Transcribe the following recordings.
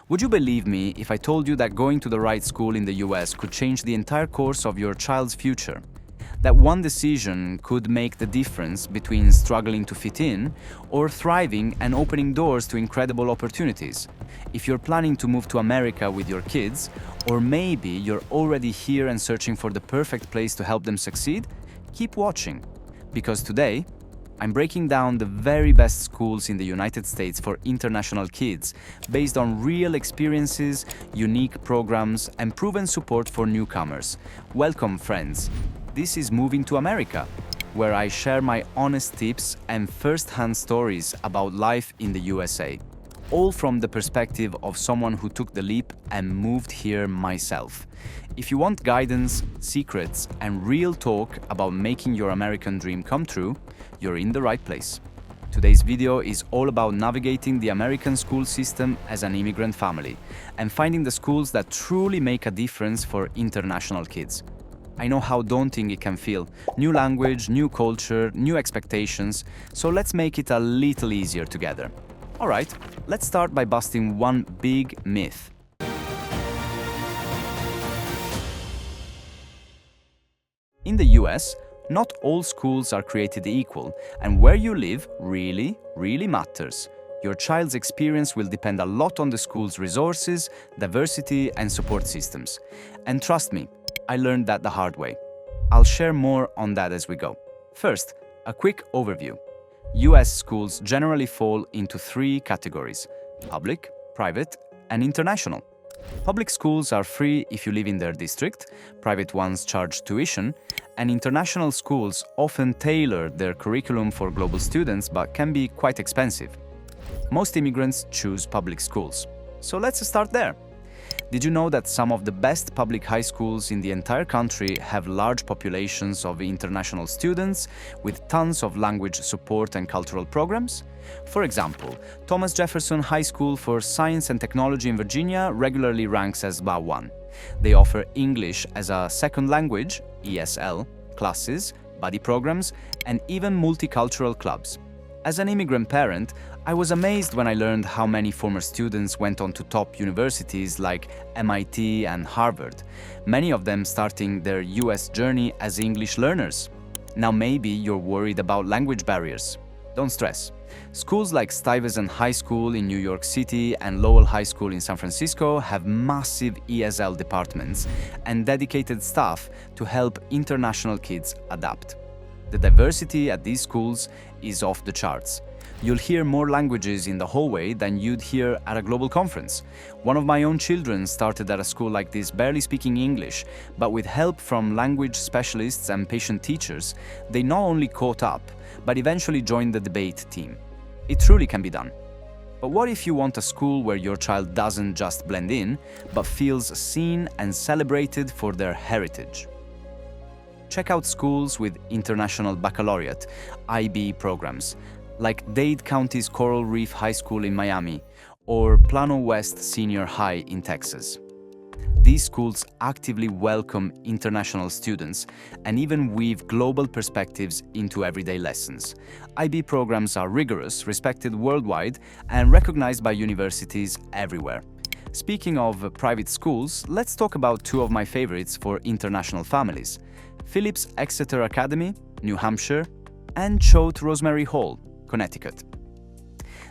Would you believe me if I told you that going to the right school in the US could change the entire course of your child's future? That one decision could make the difference between struggling to fit in or thriving and opening doors to incredible opportunities. If you're planning to move to America with your kids, or maybe you're already here and searching for the perfect place to help them succeed, keep watching. Because today, I'm breaking down the very best schools in the United States for international kids based on real experiences, unique programs, and proven support for newcomers. Welcome, friends. This is Moving to America, where I share my honest tips and first-hand stories about life in the USA, all from the perspective of someone who took the leap and moved here myself. If you want guidance, secrets, and real talk about making your American dream come true, you're in the right place. Today's video is all about navigating the American school system as an immigrant family and finding the schools that truly make a difference for international kids. I know how daunting it can feel. New language, new culture, new expectations, so let's make it a little easier together. Alright, let's start by busting one big myth. In the US, not all schools are created equal, and where you live really matters. Your child's experience will depend a lot on the school's resources, diversity, and support systems. And trust me, I learned that the hard way. I'll share more on that as we go. First, a quick overview. US schools generally fall into three categories: public, private, and international. Public schools are free if you live in their district, private ones charge tuition, and international schools often tailor their curriculum for global students but can be quite expensive. Most immigrants choose public schools. So let's start there. Did you know that some of the best public high schools in the entire country have large populations of international students with tons of language support and cultural programs? For example, Thomas Jefferson High School for Science and Technology in Virginia regularly ranks as BA1. They offer English as a second language, ESL, classes, buddy programs, and even multicultural clubs. As an immigrant parent, I was amazed when I learned how many former students went on to top universities like MIT and Harvard, many of them starting their US journey as English learners. Now maybe you're worried about language barriers. Don't stress. Schools like Stuyvesant High School in New York City and Lowell High School in San Francisco have massive ESL departments and dedicated staff to help international kids adapt. The diversity at these schools is off the charts. You'll hear more languages in the hallway than you'd hear at a global conference. One of my own children started at a school like this barely speaking English, but with help from language specialists and patient teachers, they not only caught up, but eventually joined the debate team. It truly can be done. But what if you want a school where your child doesn't just blend in, but feels seen and celebrated for their heritage? Check out schools with International Baccalaureate, IB programs, like Dade County's Coral Reef High School in Miami or Plano West Senior High in Texas. These schools actively welcome international students and even weave global perspectives into everyday lessons. IB programs are rigorous, respected worldwide, and recognized by universities everywhere. Speaking of private schools, let's talk about two of my favorites for international families: Phillips Exeter Academy, New Hampshire, and Choate Rosemary Hall, Connecticut.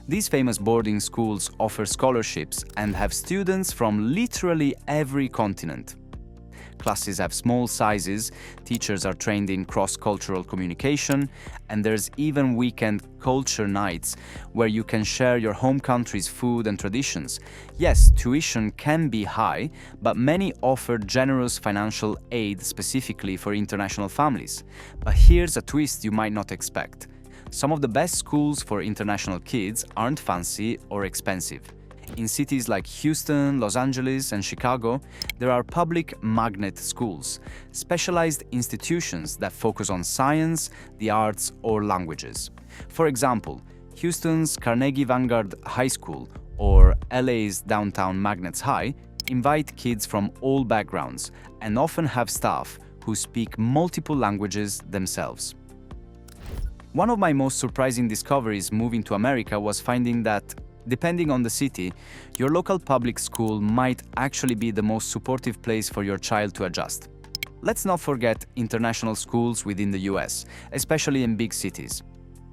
These famous boarding schools offer scholarships and have students from literally every continent. Classes have small sizes, teachers are trained in cross-cultural communication, and there's even weekend culture nights where you can share your home country's food and traditions. Yes, tuition can be high, but many offer generous financial aid specifically for international families. But here's a twist you might not expect. Some of the best schools for international kids aren't fancy or expensive. In cities like Houston, Los Angeles, and Chicago, there are public magnet schools, specialized institutions that focus on science, the arts, or languages. For example, Houston's Carnegie Vanguard High School or LA's Downtown Magnets High invite kids from all backgrounds and often have staff who speak multiple languages themselves. One of my most surprising discoveries moving to America was finding that Depending on the city, your local public school might actually be the most supportive place for your child to adjust. Let's not forget international schools within the US, especially in big cities.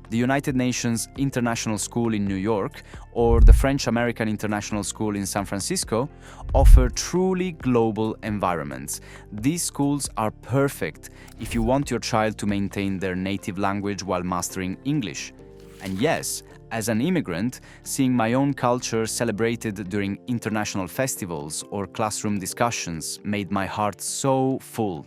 The United Nations International School in New York or the French-American International School in San Francisco offer truly global environments. These schools are perfect if you want your child to maintain their native language while mastering English. And yes, as an immigrant, seeing my own culture celebrated during international festivals or classroom discussions made my heart so full.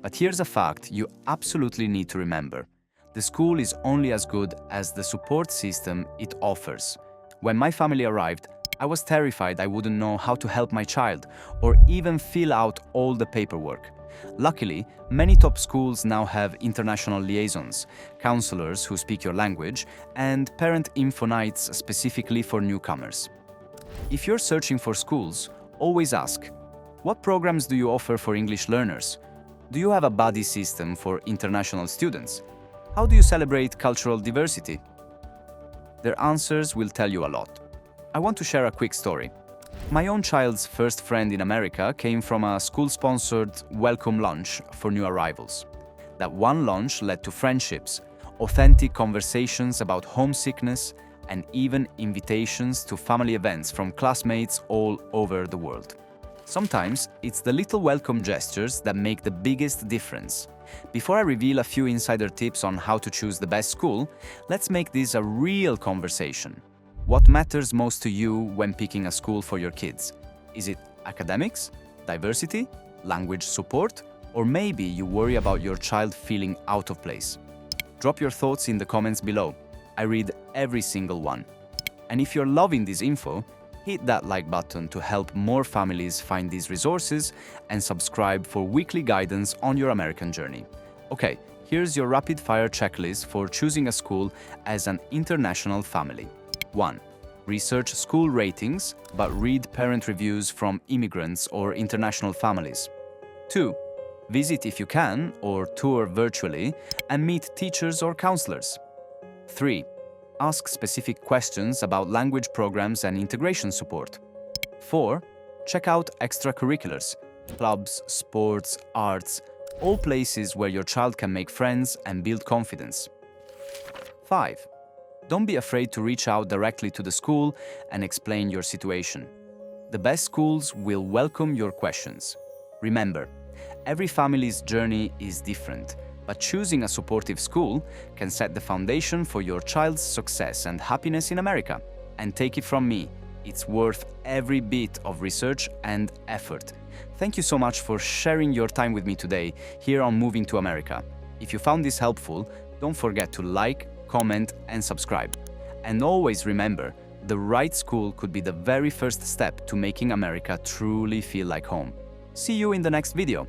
But here's a fact you absolutely need to remember. The school is only as good as the support system it offers. When my family arrived, I was terrified I wouldn't know how to help my child or even fill out all the paperwork. Luckily, many top schools now have international liaisons, counselors who speak your language, and parent info nights specifically for newcomers. If you're searching for schools, always ask, what programs do you offer for English learners? Do you have a buddy system for international students? How do you celebrate cultural diversity? Their answers will tell you a lot. I want to share a quick story. My own child's first friend in America came from a school-sponsored welcome lunch for new arrivals. That one lunch led to friendships, authentic conversations about homesickness, and even invitations to family events from classmates all over the world. Sometimes it's the little welcome gestures that make the biggest difference. Before I reveal a few insider tips on how to choose the best school, let's make this a real conversation. What matters most to you when picking a school for your kids? Is it academics, diversity, language support, or maybe you worry about your child feeling out of place? Drop your thoughts in the comments below. I read every single one. And if you're loving this info, hit that like button to help more families find these resources and subscribe for weekly guidance on your American journey. Okay, here's your rapid-fire checklist for choosing a school as an international family. 1. Research school ratings, but read parent reviews from immigrants or international families. 2. Visit if you can, or tour virtually, and meet teachers or counselors. 3. Ask specific questions about language programs and integration support. 4. Check out extracurriculars, clubs, sports, arts, all places where your child can make friends and build confidence. 5. Don't be afraid to reach out directly to the school and explain your situation. The best schools will welcome your questions. Remember, every family's journey is different, but choosing a supportive school can set the foundation for your child's success and happiness in America. And take it from me, it's worth every bit of research and effort. Thank you so much for sharing your time with me today here on Moving to America. If you found this helpful, don't forget to like, comment, and subscribe. And always remember, the right school could be the very first step to making America truly feel like home. See you in the next video.